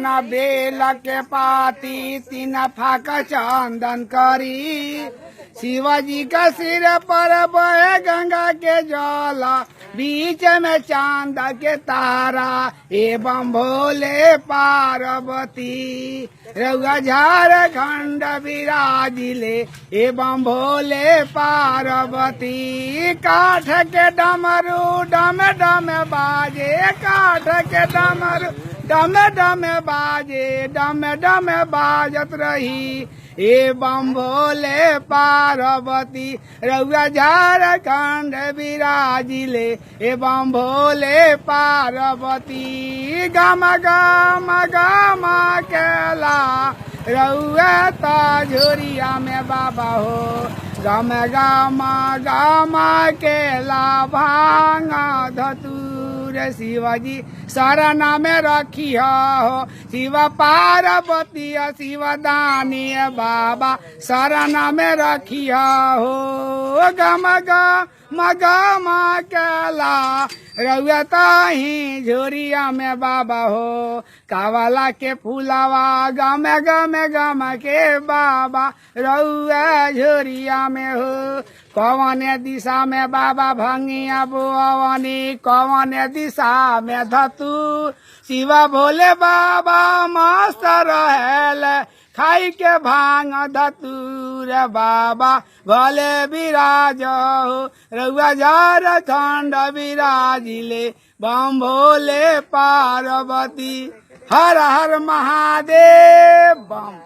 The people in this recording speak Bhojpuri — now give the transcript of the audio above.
न बेल के पाती 3 फाक चंदन करी। शिवाजी का सिर पर बहे गंगा के जल, बीच में चांद के तारा एवं भोले पार्वती। रउआ झारखंड विराजिले एवं भोले पार्वती। काठ के डमरू डम डम बाजे, काठ के डमरू डम डम बाजे, डम डम बाजत रही एवं भोले पार्वती। रउआ झारखंड विराजिले एवं भोले पार्वती। गम गम गम केला रउआ तो झोरिया में बाबा हो। गम गम गम केला भांग धतूर शिवाजी शरण में रखिया हो। शिव पार्वती शिव दानी बाबा शरण में रखिया हो। गम गम गम केला रउआ ताही झोरिया में बाबा हो। कावला के फूलावा गम गम गम के बाबा रउआ झोरिया में हो। कौन दिशा में बाबा भंगिया बोवनी, कौन दिशा में धतूर। शिव भोले बाबा मस्त रहेल खाई के भांग धतूर। बाबा भले विराज हो। रउआ झारखंड विराजिले बम भोले पार्वती। हर हर महादेव बम।